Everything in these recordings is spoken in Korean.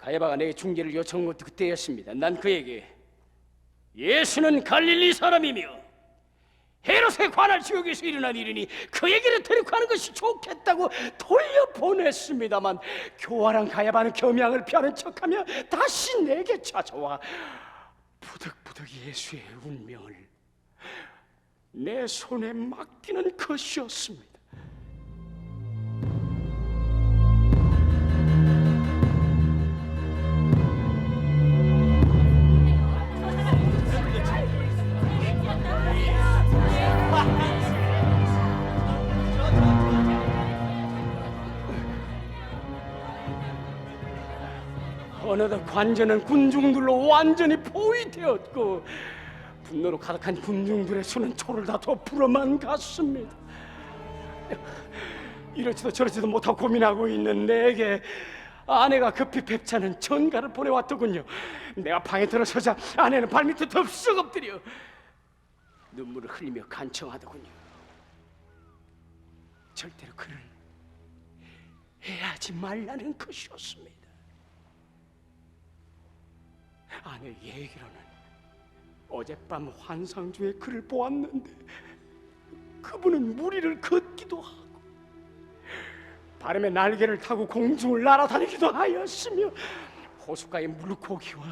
가야바가 내게 중재를 요청한 것도 그때였습니다. 난 그에게 예수는 갈릴리 사람이며 헤롯에 관할 지역에서 일어난 일이니 그 얘기를 데리고 것이 좋겠다고 돌려보냈습니다만 교활한 가야바는 겸양을 피하는 척하며 다시 내게 찾아와 부득부득 예수의 운명을 내 손에 맡기는 것이었습니다. 어느덧 관전은 군중들로 완전히 포위되었고 분노로 가득한 군중들의 수는 초를 다투어 불어만 갔습니다. 이러지도 저러지도 못하고 고민하고 있는 내게 아내가 급히 뵙자는 전가를 보내왔더군요. 내가 방에 들어서자 아내는 발밑에 덥석 엎드려 눈물을 흘리며 간청하더군요. 절대로 그를 해하지 말라는 것이었습니다. 아내 얘기로는 어젯밤 환상 중에 그를 보았는데 그분은 무리를 걷기도 하고 바람에 날개를 타고 공중을 날아다니기도 하였으며 호숫가의 물고기와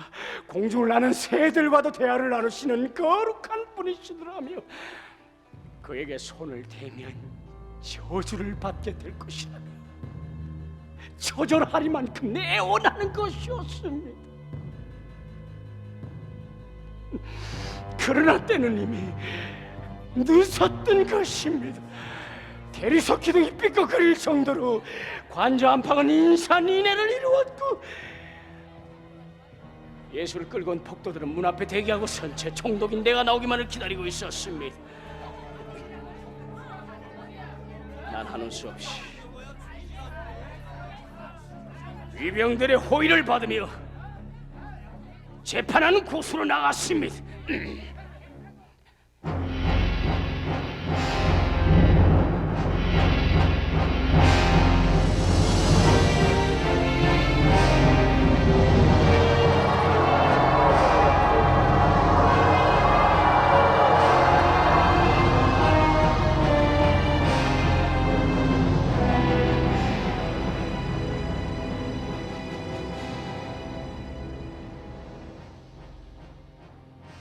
공중을 나는 새들과도 대화를 나누시는 거룩한 분이시더라며 그에게 손을 대면 저주를 받게 될 것이라며 처절하리만큼 애원하는 것이었습니다. 그러나 때는 이미 늦었던 것입니다. 대리석 기둥이 삐걱거릴 정도로 관저 안팎은 인산인해를 이루었고 예수를 끌고 온 폭도들은 문 앞에 대기하고 선 채 총독인 내가 나오기만을 기다리고 있었습니다. 난 하는 수 없이 위병들의 호의를 받으며 재판하는 곳으로 나갔습니다.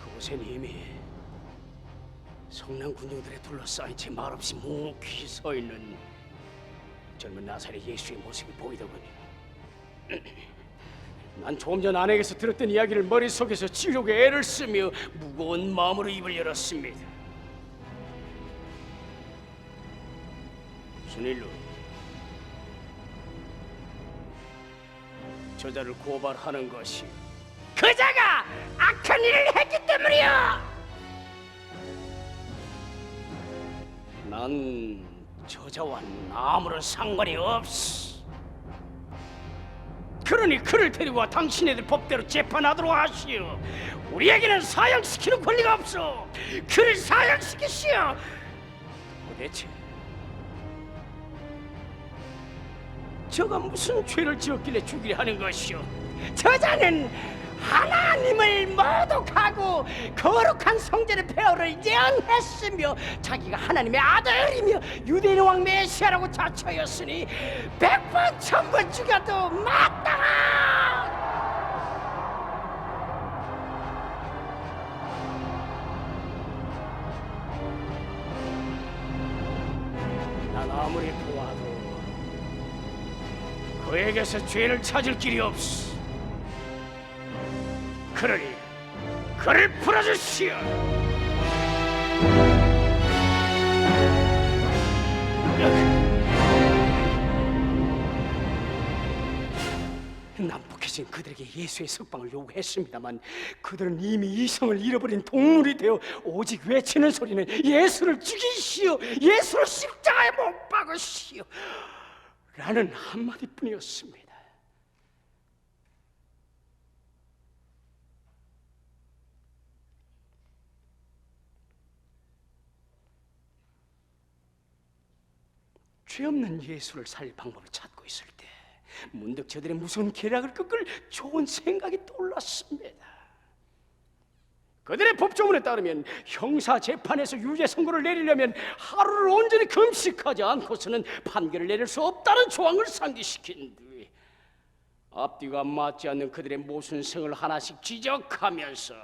그곳엔 이미 성난 군중들에 둘러싸인 채 말없이 묵묵히 서 있는 젊은 나사렛 예수의 모습이 보이더군요. 난 조금 전 아내에게서 들었던 이야기를 머릿속에서 지우려고 애를 쓰며 무거운 마음으로 입을 열었습니다. 무슨 일로? 저자를 고발하는 것이 그자가 악한 일을 했기 때문이야. 난 저자와는 아무런 상관이 없어. 그러니 그를 데리고 와 당신네들 법대로 재판하도록 하시오. 우리에게는 사형시키는 권리가 없어. 그를 사형시키시오. 도대체 저가 무슨 죄를 지었길래 죽이려 하는 것이오? 저자는 하나님을 모독하고 거룩한 성전의 폐허를 예언했으며 자기가 하나님의 아들이며 유대인 왕 메시아라고 자처했으니 100번 1000번 죽여도 마땅하. 난 아무리 보아도 그에게서 죄를 찾을 길이 없어. 그러니 그를 풀어주시오. 난폭해진 그들에게 예수의 석방을 요구했습니다만 그들은 이미 이성을 잃어버린 동물이 되어 오직 외치는 소리는 예수를 죽이시오, 예수를 십자가에 못 박으시오 라는 한마디뿐이었습니다. 죄 없는 예수를 살릴 방법을 찾고 있을 때 문득 저들의 무서운 계략을 꺾을 좋은 생각이 떠올랐습니다. 그들의 법조문에 따르면 형사 재판에서 유죄 선고를 내리려면 하루를 온전히 금식하지 않고서는 판결을 내릴 수 없다는 조항을 상기시킨 뒤 앞뒤가 맞지 않는 그들의 모순성을 하나씩 지적하면서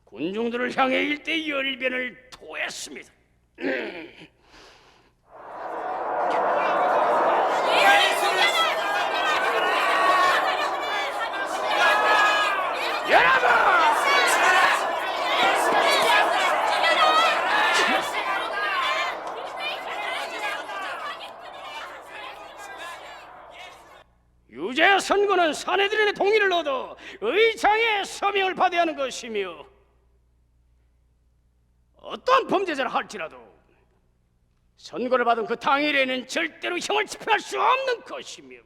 군중들을 향해 일대 열변을 토했습니다. 여러분! 유죄 선고는 사내들의 동의를 얻어 의장의 서명을 받아야 하는 것이며 어떤 범죄자를 할지라도 선고를 받은 그 당일에는 절대로 형을 집행할 수 없는 것이며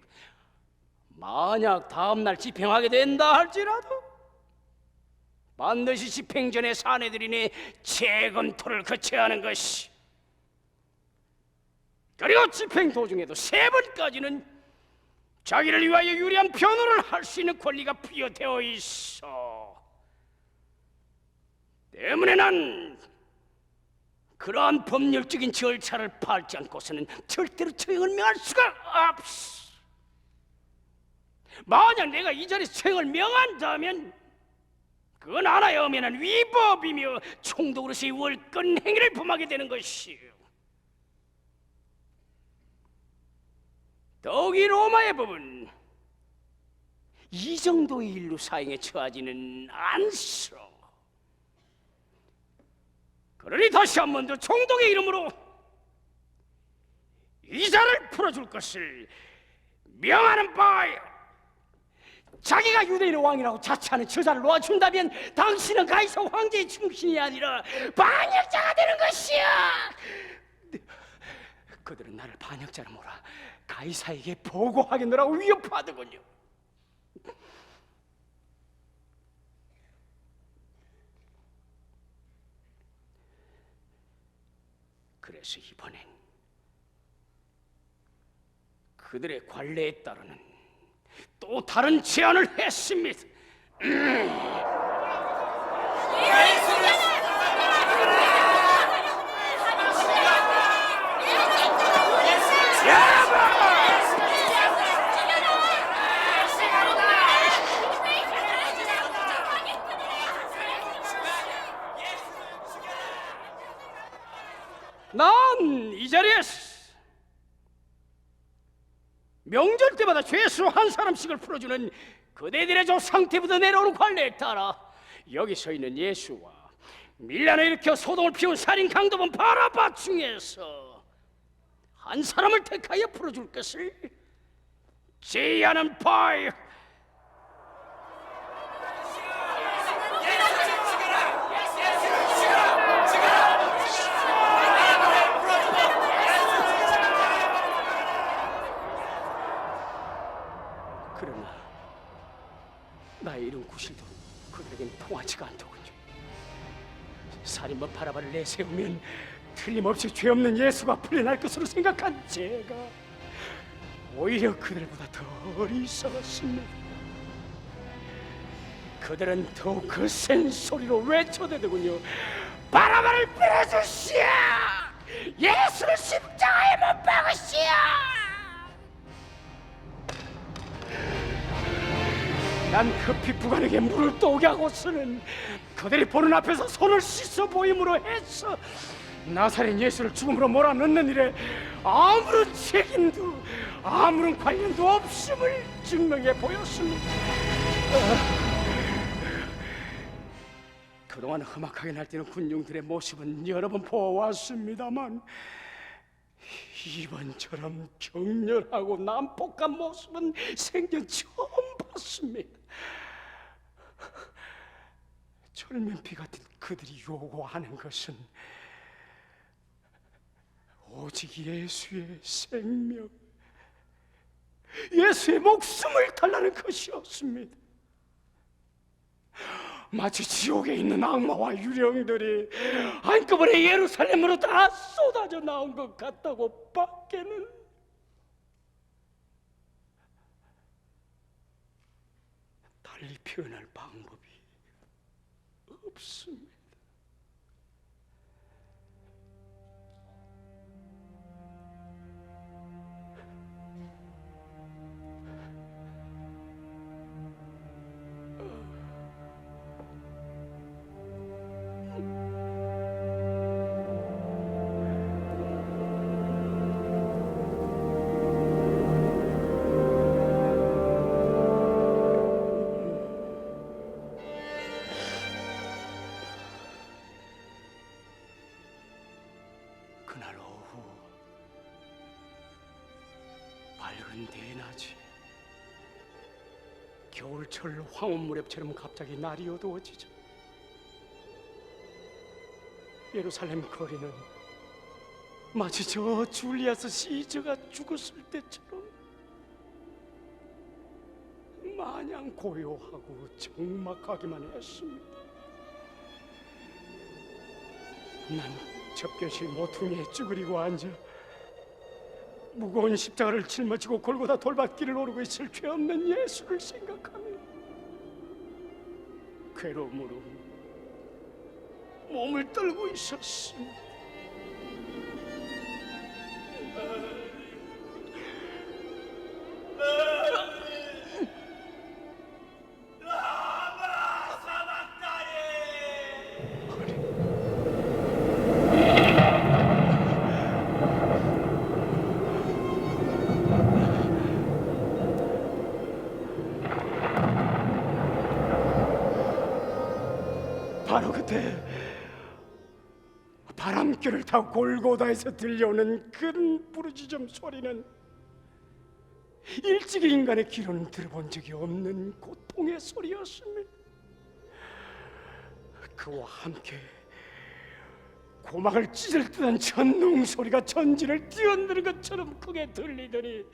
만약 다음날 집행하게 된다 할지라도 반드시 집행 전에 사내들인의 재검토를 거쳐야 하는 것이, 그리고 집행 도중에도 3번까지는 자기를 위하여 유리한 변호를 할 수 있는 권리가 부여되어 있어. 때문에 난 그러한 법률적인 절차를 밟지 않고서는 절대로 처형을 명할 수가 없어. 만약 내가 이 자리에서 처형을 명한다면 그건 하나의 엄연한 위법이며 총독으로서의 월권 행위를 범하게 되는 것이요, 더욱이 로마의 법은 이 정도의 일로 사형에 처하지는 않소. 그러니 다시 한 번 더 총독의 이름으로 이자를 풀어줄 것을 명하는 바요. 자기가 유대인의 왕이라고 자처하는 저자를 놓아준다면 당신은 가이사 황제의 충신이 아니라 반역자가 되는 것이야. 그들은 나를 반역자로 몰아 가이사에게 보고하겠노라고 위협하더군요. 그래서 이번엔 그들의 관례에 따르는 또 다른 제안을 했습니다. 난 이 자리에서 명절 때마다 죄수 한 사람씩을 풀어주는 그대들의 조 상태부터 내려오는 관례에 따라 여기 서 있는 예수와 밀란을 일으켜 소동을 피운 살인 강도범 바라바 중에서 한 사람을 택하여 풀어줄 것을 제의하는 바요. 그러나 나의 이런 구실도 그들에겐 통하지가 않더군요. 살인범 바라바를 내세우면 틀림없이 죄 없는 예수가 풀려날 것으로 생각한 제가 오히려 그들보다 더 어리석었습니다. 그들은 더욱 그 센 소리로 외쳐대더군요. 바라바를 풀어주시오! 예수를 십자가에 못 박으시오! 난 급히 부관에게 물을 떠오게 하고서는 그들이 보는 앞에서 손을 씻어 보임으로 해서 나사렛 예수를 죽음으로 몰아넣는 일에 아무런 책임도 아무런 관련도 없음을 증명해 보였습니다. 그동안 험악하게 날뛰는 군중들의 모습은 여러 번 보아왔습니다만 이번처럼 격렬하고 난폭한 모습은 생전 처음 봤습니다. 철면피 같은 그들이 요구하는 것은 오직 예수의 생명, 예수의 목숨을 달라는 것이었습니다. 마치 지옥에 있는 악마와 유령들이 한꺼번에 예루살렘으로 다 쏟아져 나온 것 같다고 밖에는. 달리 표현할 방법이 없습니다. 그날 오후 밝은 대낮이 겨울철 황혼 무렵처럼 갑자기 날이 어두워지자 예루살렘 거리는 마치 저 줄리아스 시저가 죽었을 때처럼 마냥 고요하고 적막하기만 했습니다. 난 접견실 모퉁이에 쭈그리고 앉아 무거운 십자가를 짊어지고 골고다 돌밭길을 오르고 있을 죄 없는 예수를 생각하며 괴로움으로 몸을 떨고 있었습니다. 바로 그때 바람결을 타고 골고다에서 들려오는 큰 부르짖음 소리는 일찍이 인간의 귀로는 들어본 적이 없는 고통의 소리였습니다. 그와 함께 고막을 찢을 듯한 천둥 소리가 전진을 뛰어드는 것처럼 크게 들리더니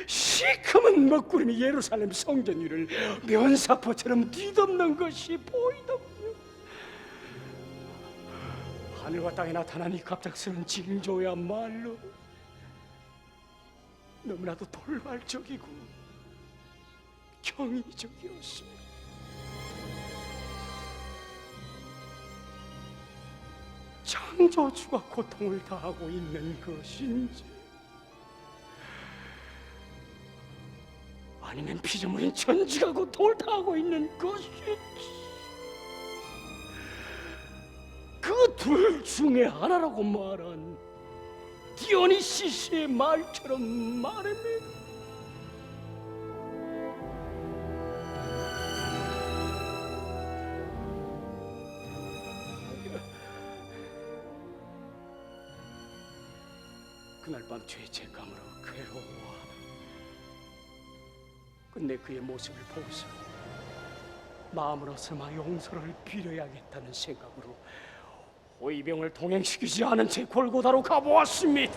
시커먼 먹구름이 예루살렘 성전 위를 면사포처럼 뒤덮는 것이 보이더군요. 하늘과 땅에 나타난 이 갑작스러운 징조야말로 너무나도 돌발적이고 경이적이었습니다. 창조주가 고통을 당하고 있는 것인지 아니면 피조물인 천지가 고통을 당하고 있는 것인지 그 둘 중에 하나라고 말한 디오니시스의 말처럼 말입니다. 그날 밤 죄의 죄감으로 괴로워하다 끝내 그의 모습을 보고서 마음으로서마 용서를 빌어야겠다는 생각으로 호위병을 동행시키지 않은 채 골고다로 가보았습니다.